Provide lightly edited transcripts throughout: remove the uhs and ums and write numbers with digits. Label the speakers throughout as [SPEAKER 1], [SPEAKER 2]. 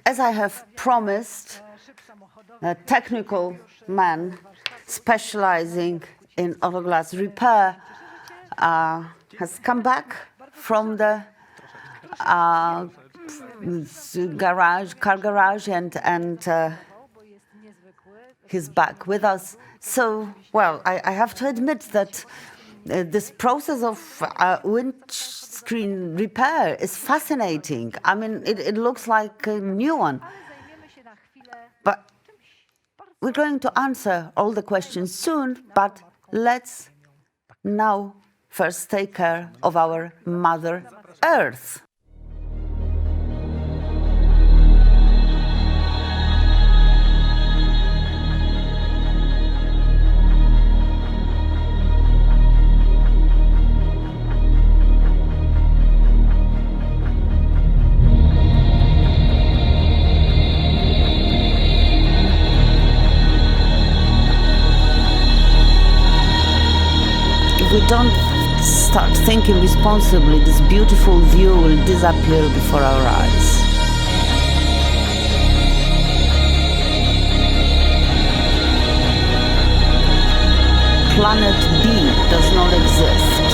[SPEAKER 1] As I have promised, a technical man specializing in autoglass repair has come back from the car garage, and he's back with us. So, well, I have to admit that this process of windscreen repair is fascinating. I mean, it looks like a new one. But we're going to answer all the questions soon, but let's now first take care of our Mother Earth. If we don't start thinking responsibly, this beautiful view will disappear before our eyes. Planet B does not exist.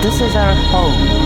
[SPEAKER 1] This is our home.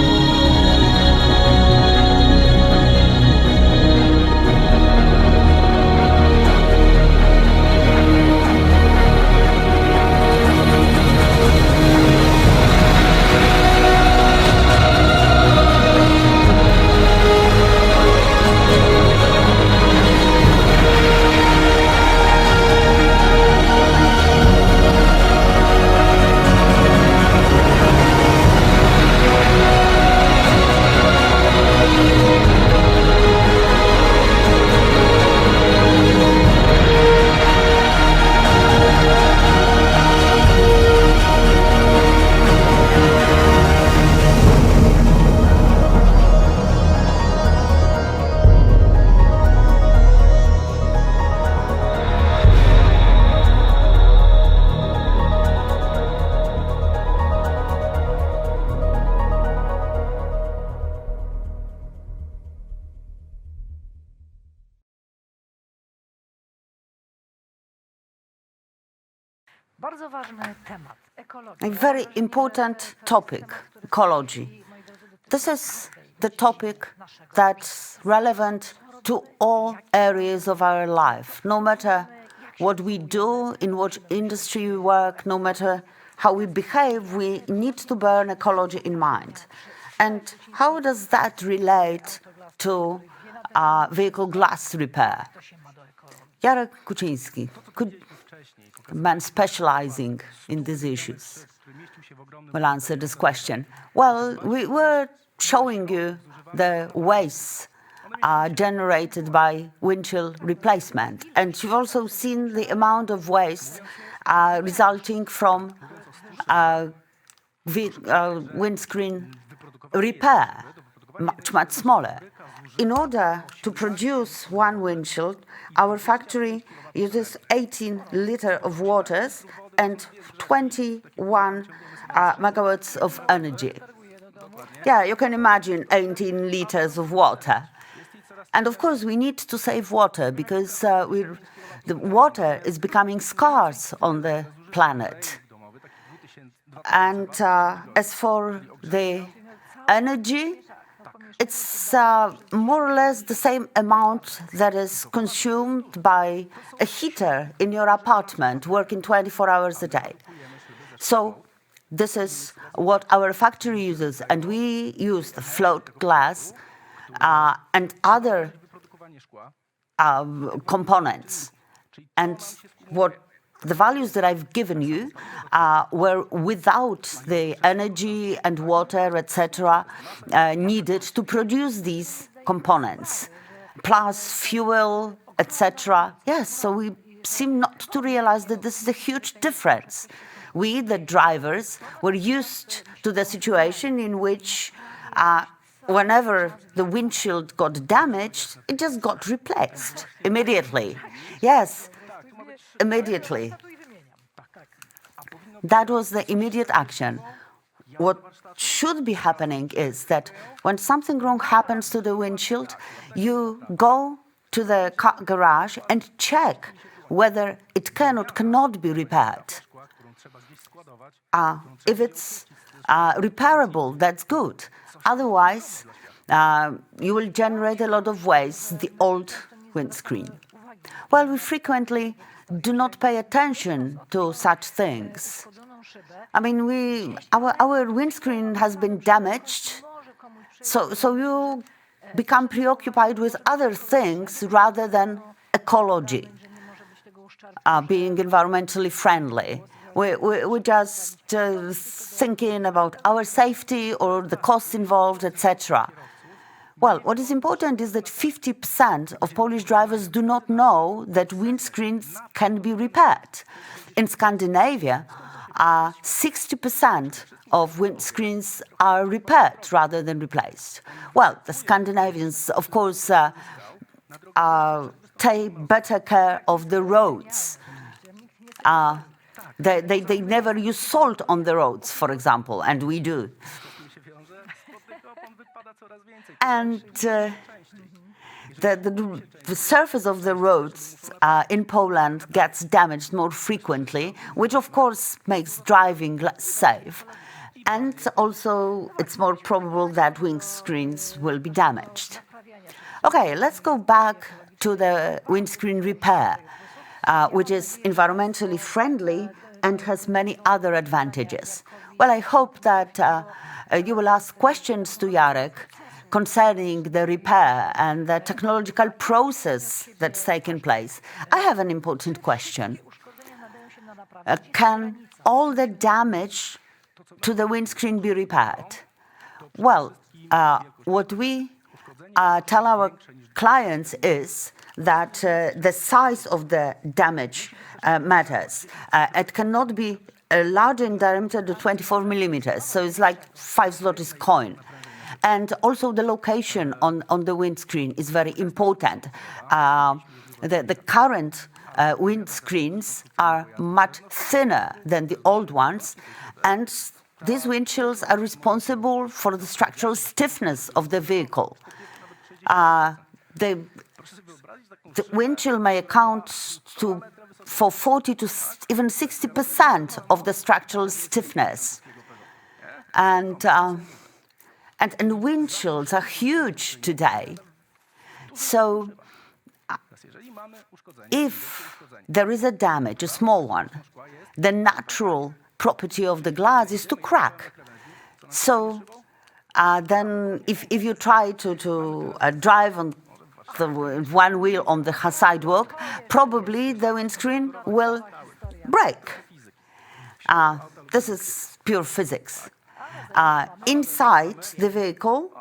[SPEAKER 1] A very important topic, ecology. This is the topic that's relevant to all areas of our life, no matter what we do, in what industry we work, no matter how we behave, we need to bear ecology in mind. And how does that relate to vehicle glass repair? Jarek Kuczyński, man specializing in these issues, will answer this question. Well, we were showing you the waste generated by windshield replacement, and you've also seen the amount of waste resulting from windscreen repair, much smaller. In order to produce one windshield, our factory uses 18 liters of water and 21 megawatts of energy. Yeah, you can imagine 18 liters of water. And of course, we need to save water because the water is becoming scarce on the planet. And as for the energy, it's more or less the same amount that is consumed by a heater in your apartment working 24 hours a day. So this is what our factory uses, and we use the float glass and other components. And the values that I've given you were without the energy and water, etc., needed to produce these components, plus fuel, etc. Yes, so we seem not to realize that this is a huge difference. We, the drivers, were used to the situation in which whenever the windshield got damaged, it just got replaced immediately. Yes, immediately. That was the immediate action. What should be happening is that when something wrong happens to the windshield, you go to the garage and check whether it can or cannot be repaired. If it's repairable, that's good. Otherwise, you will generate a lot of waste, the old windscreen. Well, we frequently do not pay attention to such things. I mean, our windscreen has been damaged, so you become preoccupied with other things rather than ecology, being environmentally friendly. We're just thinking about our safety or the costs involved, etc. Well, what is important is that 50% of Polish drivers do not know that windscreens can be repaired. In Scandinavia, 60% of windscreens are repaired rather than replaced. Well, the Scandinavians, of course, take better care of the roads. They never use salt on the roads, for example, and we do. And the surface of the roads in Poland gets damaged more frequently, which of course makes driving less safe. And also it's more probable that windscreens will be damaged. Okay, let's go back to the windscreen repair, which is environmentally friendly and has many other advantages. Well, I hope that you will ask questions to Jarek concerning the repair and the technological process that's taken place. I have an important question. Can all the damage to the windscreen be repaired? Well, what we tell our clients is that the size of the damage matters. It cannot be larger in diameter than 24 millimeters, so it's like 5 zlotys coin. And also the location on the windscreen is very important. The current windscreens are much thinner than the old ones, and these windshields are responsible for the structural stiffness of the vehicle. The windshield may account for 40 to even 60% of the structural stiffness. And windshields are huge today. So if there is a damage, a small one, the natural property of the glass is to crack. So then if you try to drive on the one wheel on the sidewalk, probably the windscreen will break. This is pure physics. Inside the vehicle,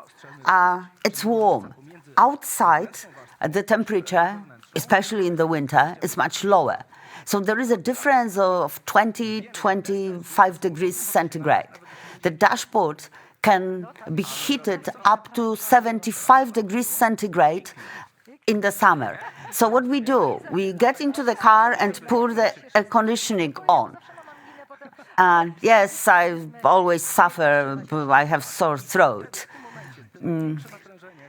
[SPEAKER 1] it's warm. Outside, the temperature, especially in the winter, is much lower. So there is a difference of 20-25 degrees centigrade. The dashboard can be heated up to 75 degrees centigrade in the summer. So what we do, we get into the car and put the air conditioning on. And yes, I always suffer, I have sore throat.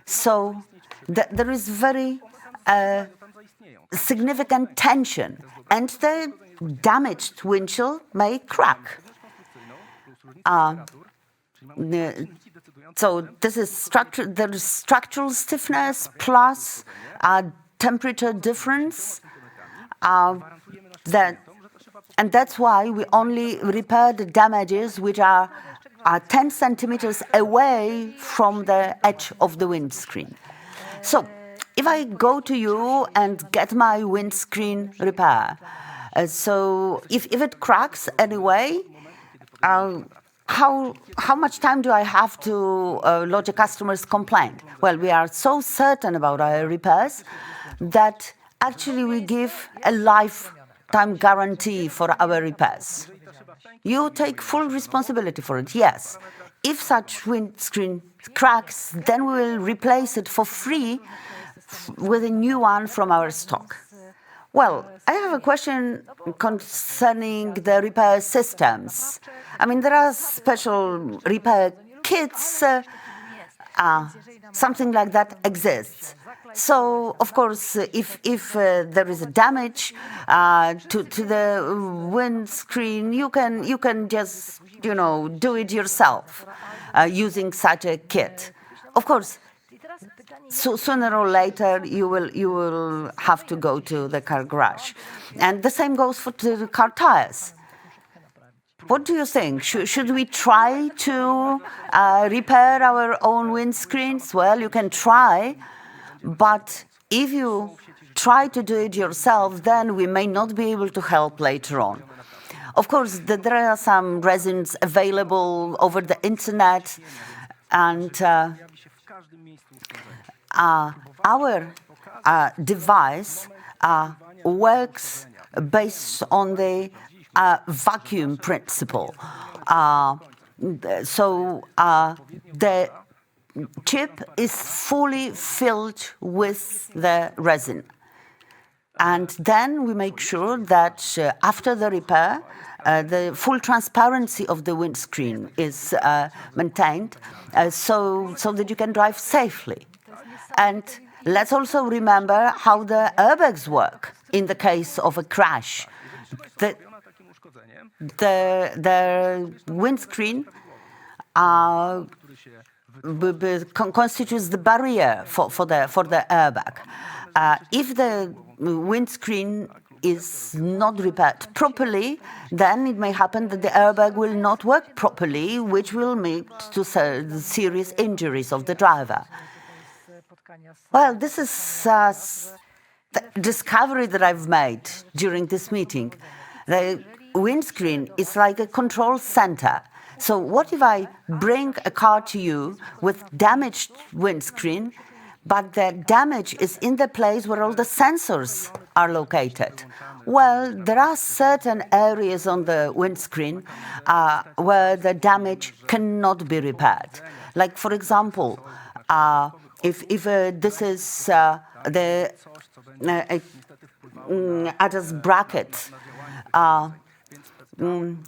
[SPEAKER 1] So there is very significant tension, and the damaged windshield may crack. So this is there is structural stiffness plus temperature difference. And that's why we only repair the damages which are 10 centimeters away from the edge of the windscreen. So if I go to you and get my windscreen repair, So if it cracks anyway, how much time do I have to lodge a customer's complaint? Well, we are so certain about our repairs that actually we give a lifetime guarantee for our repairs. You take full responsibility for it, yes. If such windscreen cracks, then we will replace it for free with a new one from our stock. Well, I have a question concerning the repair systems. I mean, there are special repair kits, something like that exists. So, of course, if there is a damage to the windscreen, you can just do it yourself using such a kit. Of course, so sooner or later you will have to go to the car garage, and the same goes for the car tires. What do you think? Should we try to repair our own windscreens? Well, you can try, but if you try to do it yourself, then we may not be able to help later on. Of course, there are some resins available over the internet, and our device works based on the vacuum principle. So the chip is fully filled with the resin. And then we make sure that after the repair, the full transparency of the windscreen is maintained so that you can drive safely. And let's also remember how the airbags work in the case of a crash. The windscreen constitutes the barrier for the airbag. If the windscreen is not repaired properly, then it may happen that the airbag will not work properly, which will lead to serious injuries of the driver. Well, this is the discovery that I've made during this meeting. The windscreen is like a control center. So what if I bring a car to you with damaged windscreen, but the damage is in the place where all the sensors are located? Well, there are certain areas on the windscreen where the damage cannot be repaired. Like, for example, if this is the ADAS bracket,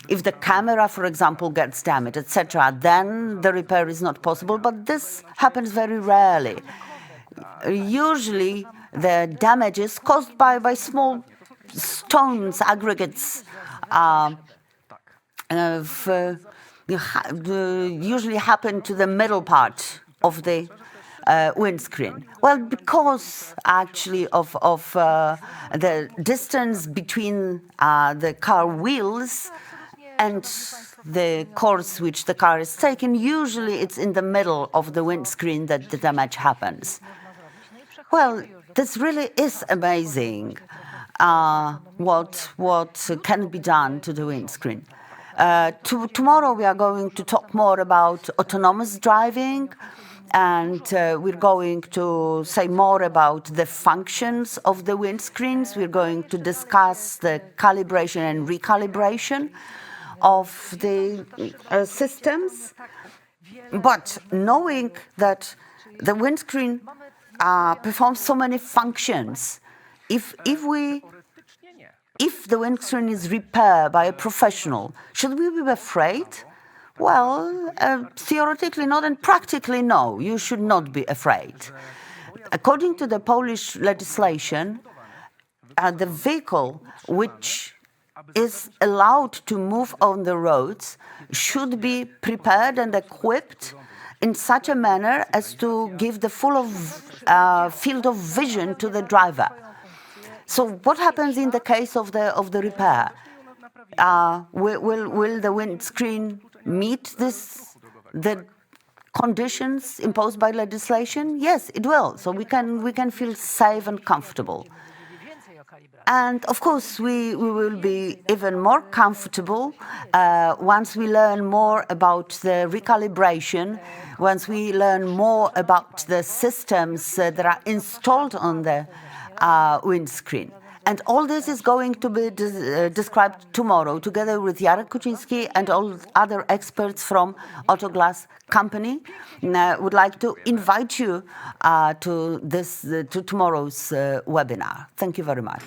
[SPEAKER 1] if the camera, for example, gets damaged, etc., then the repair is not possible, but this happens very rarely. Usually, the damage is caused by small stones, aggregates, usually happen to the middle part of the windscreen. Well, because actually of the distance between the car wheels and the course which the car is taking, usually it's in the middle of the windscreen that the damage happens. Well, this really is amazing what can be done to the windscreen. Tomorrow we are going to talk more about autonomous driving, and we're going to say more about the functions of the windscreens. We're going to discuss the calibration and recalibration of the systems. But knowing that the windscreen performs so many functions, if the windscreen is repaired by a professional, should we be afraid? Well, theoretically not, and practically no. You should not be afraid. According to the Polish legislation, the vehicle which is allowed to move on the roads should be prepared and equipped in such a manner as to give the full field of vision to the driver. So what happens in the case of the repair? Will the windscreen meet the conditions imposed by legislation? Yes, it will. So we can feel safe and comfortable. And of course, we will be even more comfortable once we learn more about the recalibration, once we learn more about the systems that are installed on the windscreen. And all this is going to be described tomorrow, together with Jarek Kuczynski and all other experts from Autoglass company. I would like to invite you to tomorrow's webinar. Thank you very much.